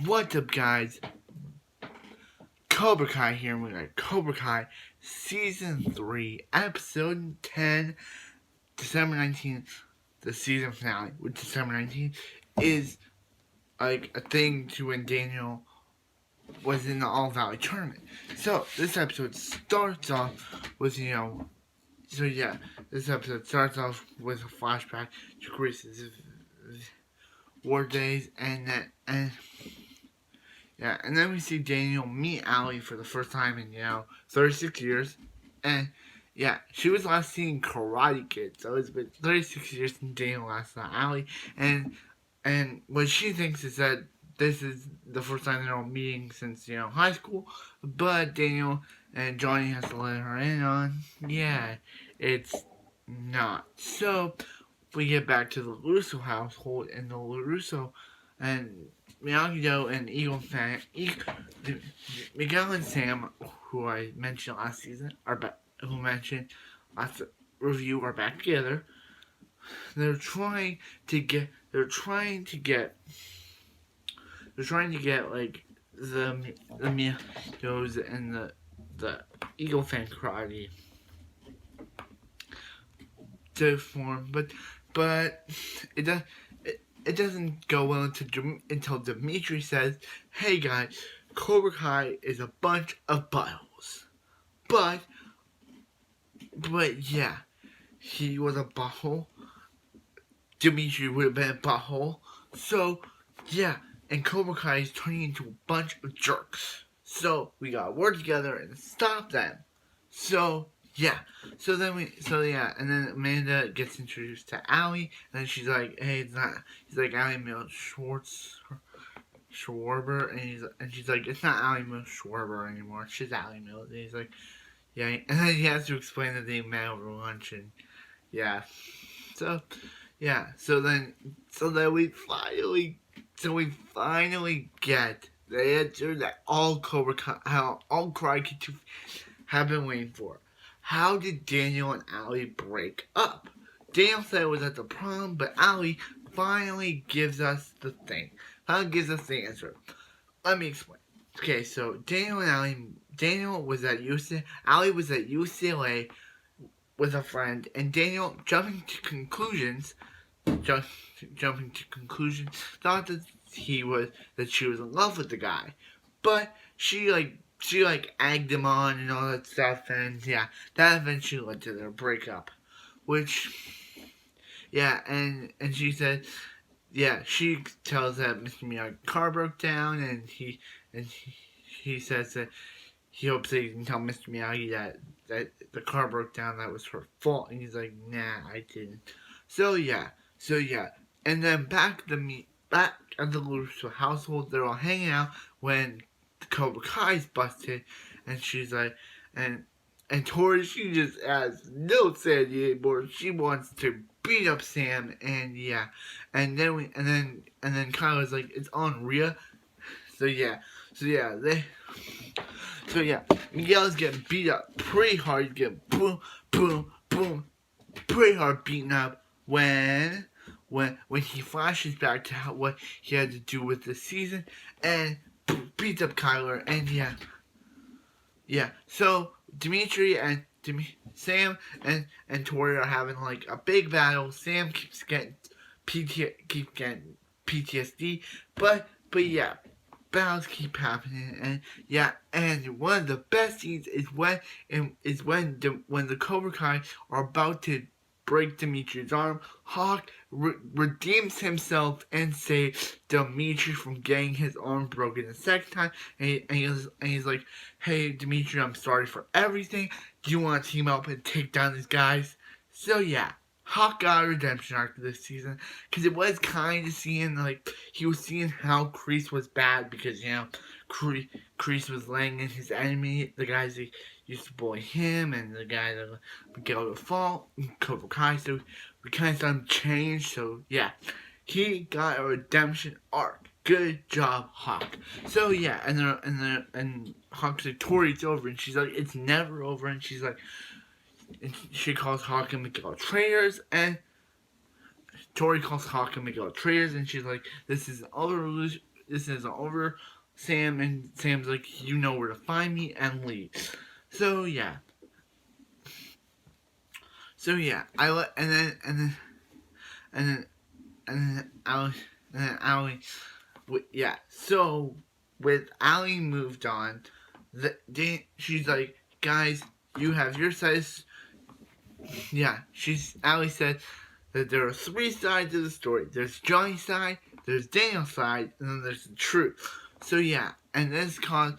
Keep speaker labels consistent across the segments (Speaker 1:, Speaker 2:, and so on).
Speaker 1: What's up, guys? Cobra Kai here, and we got Cobra Kai Season 3, Episode 10, December 19th, the season finale, which December 19th is like a thing to when Daniel was in the All Valley tournament. So, this episode starts off with, this episode starts off with a flashback to Chris's war days, and then we see Daniel meet Allie for the first time in 36 years, and she was last seen Karate Kid, so it's been 36 years since Daniel last saw Allie, and what she thinks is that this is the first time they're all meeting since high school, but Daniel and Johnny has to let her in on, it's not. So we get back to the LaRusso household, and the LaRusso and Miyagi-Do and Miguel and Sam, who I mentioned last season, who mentioned last review, are back together. They're trying to get like the Miyagi's and the Eagle Fan Karate to form, but it doesn't go well until Dimitri says, "Hey guys, Cobra Kai is a bunch of buttholes." But yeah, he was a butthole. Dimitri would have been a butthole. So yeah, and Cobra Kai is turning into a bunch of jerks. So we gotta work together and stop them. So yeah. And then Amanda gets introduced to Allie, and then she's like, "Hey, it's not." He's like, "Allie Mills Schwarber," and she's like, "It's not Allie Mills Schwarber anymore. She's Allie Mills." And he's like, "Yeah," and then he has to explain that they met over lunch, and so then we finally get the answer that all Karate Kid have been waiting for. How did Daniel and Allie break up? Daniel said it was at the prom, but Allie finally gives us the thing. Finally gives us the answer. Let me explain. Okay, so Daniel was at UCLA, Allie was at UCLA with a friend, and Daniel, jumping to conclusions, thought that she was in love with the guy, but she egged him on and all that stuff, and that eventually led to their breakup. Which, and she said, she tells that Mr. Miyagi's car broke down, and he says that he hopes that he can tell Mr. Miyagi that the car broke down, that was her fault, and he's like, "Nah, I didn't." So and then back at the LaRusso household, they're all hanging out when the Cobra Kai's busted, and she's like, and Tori, she just has no sanity anymore. She wants to beat up Sam, and then Kyla's like, "It's on Rhea." Miguel's getting beat up pretty hard. He's getting boom, pretty hard beaten up when he flashes back to what he had to do with the season, and beats up Kyler, and so Dimitri and Sam and Tori are having like a big battle. Sam keeps getting PTSD, but battles keep happening, and one of the best scenes is when the Cobra Kai are about to break Dimitri's arm. Hawk redeems himself and saves Dimitri from getting his arm broken the second time, and he's like, "Hey Dimitri, I'm sorry for everything. Do you want to team up and take down these guys?" So Hawk got a redemption arc this season, because it was kind of seeing, he was seeing how Kreese was bad, because, Kreese was laying in his enemy, the guys that used to bully him, and the guy that would get over the fault, Cobra Kai, so we kind of saw him change, so, he got a redemption arc. Good job, Hawk. So, and Hawk's like, "Tori, it's over," and she's like, "It's never over," and she's like, and she calls Hawk and Miguel traitors, and Tori calls Hawk and Miguel traitors, and she's like, "This is this isn't over, Sam. And Sam's like, you know where to find me, and leave. So yeah. So yeah, I let and then and then Allie, yeah. So with Allie moved on, she's like, guys, you have your size. Yeah, Allie said that there are three sides of the story. There's Johnny's side, there's Daniel's side, and then there's the truth. So yeah, and this causes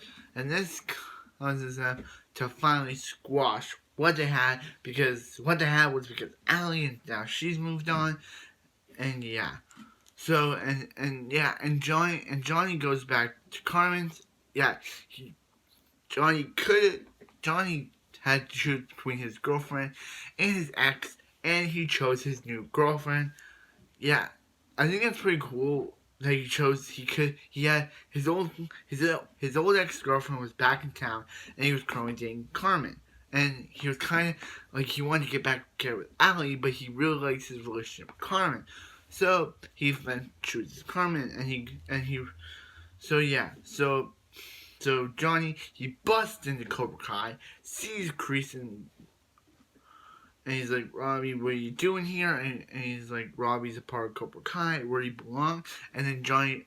Speaker 1: them to finally squash what they had, because what they had was because Allie, and now she's moved on, and yeah. So and Johnny goes back to Carmen's. Yeah, Johnny had to choose between his girlfriend and his ex, and he chose his new girlfriend. Yeah, I think that's pretty cool that he had his old ex girlfriend was back in town, and he was currently dating Carmen. And he was kind of like, he wanted to get back together with Allie, but he really likes his relationship with Carmen. So he then chooses Carmen, so yeah, so Johnny, he busts into Cobra Kai, sees Kreese, and he's like, Robbie, what are you doing here? And he's like, Robbie's a part of Cobra Kai, where he belongs. And then Johnny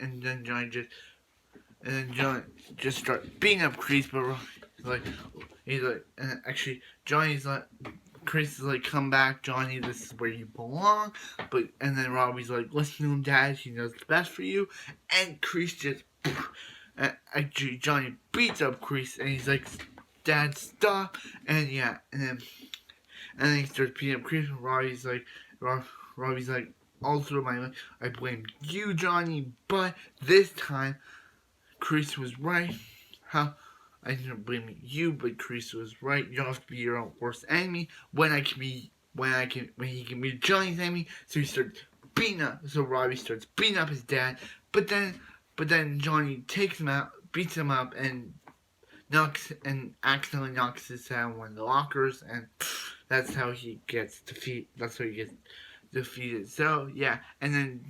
Speaker 1: just starts beating up Kreese, but he's like, and actually Johnny's like, Chris is like, come back, Johnny, this is where you belong. And then Robbie's like, listen to him, Dad, he knows the best for you. And Chris just, actually, Johnny beats up Chris, and he's like, Dad, stop. And yeah, and then he starts beating up Chris, and Robbie's like, also I blame you, Johnny, but this time, Chris was right. I didn't blame you, but Chris was right. You don't have to be your own worst enemy when he can be Johnny's enemy. So Robbie starts beating up his dad. But then Johnny takes him out, beats him up, and accidentally knocks his head on one of the lockers, and that's how he gets defeated. So yeah, and then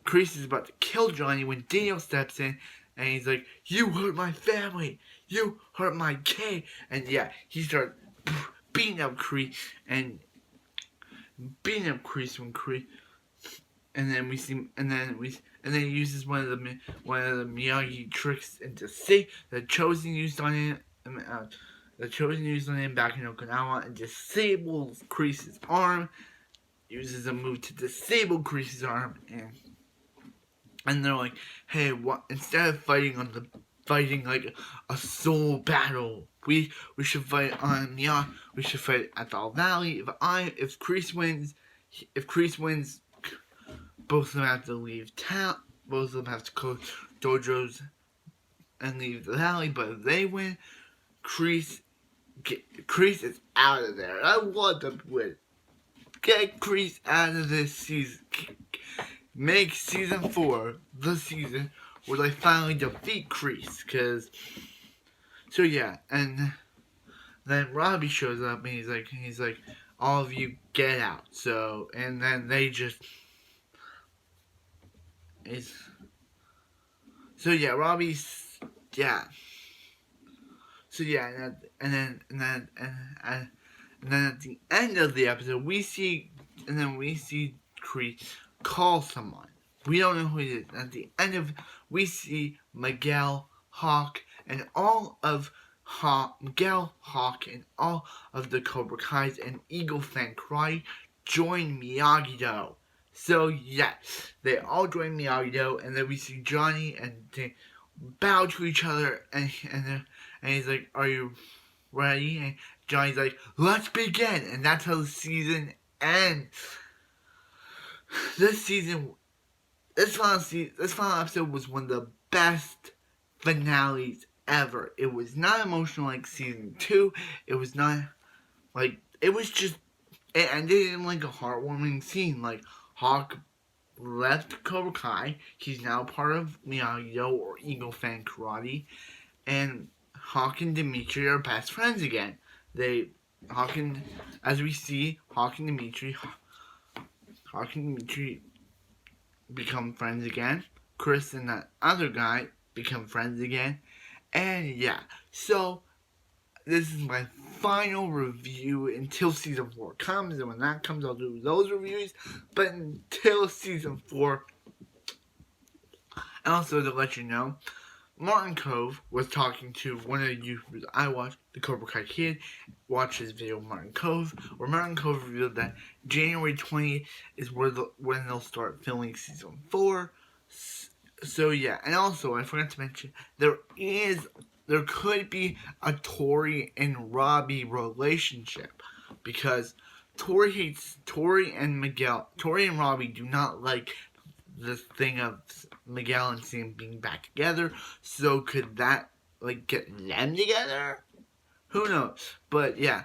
Speaker 1: Chris is about to kill Johnny when Daniel steps in. And he's like, you hurt my family. You hurt my kid. And yeah, he starts beating up Kreese when Kreese. And then he uses one of the Miyagi tricks to save the Chosen used on him. Back in Okinawa, and disables Kreese's arm. Uses a move to disable Kreese's arm, and they're like, hey, what? Instead of fighting like a soul battle, we should fight on we should fight at the All Valley. If Kreese wins, both of them have to leave town. Both of them have to close dojos and leave the valley. But if they win, Kreese is out of there. I want them to win. Get Kreese out of this season. Make season 4 the season where they finally defeat Kreese. So yeah, and then Robbie shows up, and he's like, all of you get out. So, and then they just, so yeah, Robbie's, yeah. So yeah, and then at the end of the episode, we see Kreese call someone. We don't know who it is. At the end we see Miguel, Hawk, and all of the Cobra Kai's and Eagle Fan Karate join Miyagi-Do. So yes, they all join Miyagi-Do, and then we see Johnny, and they bow to each other, and he's like, are you ready? And Johnny's like, let's begin, and that's how the season ends. This final episode was one of the best finales ever. It was not emotional like season 2. It was not like, it ended in like a heartwarming scene. Like, Hawk left Cobra Kai. He's now part of Miyagi-Do or Eagle Fan Karate, and Hawk and Dimitri are best friends again. As we see, Hawk and Dimitri become friends again. Chris and that other guy become friends again. And yeah, so this is my final review until season 4 comes, and when that comes, I'll do those reviews. But until season 4, and also to let you know, Martin Cove was talking to one of the YouTubers I watch, the Cobra Kai Kid. Watch his video, Martin Cove, where Martin Cove revealed that January 20th is when they'll start filming season 4. So yeah, and also I forgot to mention there could be a Tori and Robbie relationship, because Tori and Robbie do not like the thing of Miguel and Sam being back together. So could that get them together? Who knows? But yeah.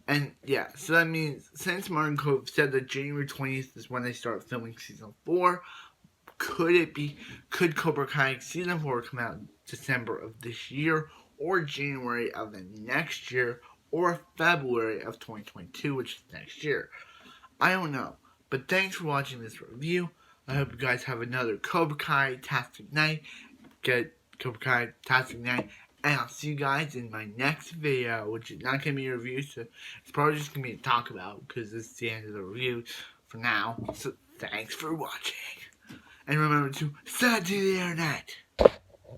Speaker 1: And yeah, so that means since Martin Cove said that January 20th is when they start filming season 4, could Cobra Kai season 4 come out December of this year, or January of the next year, or February of 2022, which is next year? I don't know. But thanks for watching this review. I hope you guys have another Cobra Kai-tastic night. Get Cobra Kai-tastic night. And I'll see you guys in my next video, which is not going to be a review, so it's probably just going to be a talk about, because this is the end of the review for now. So thanks for watching. And remember to send to the internet.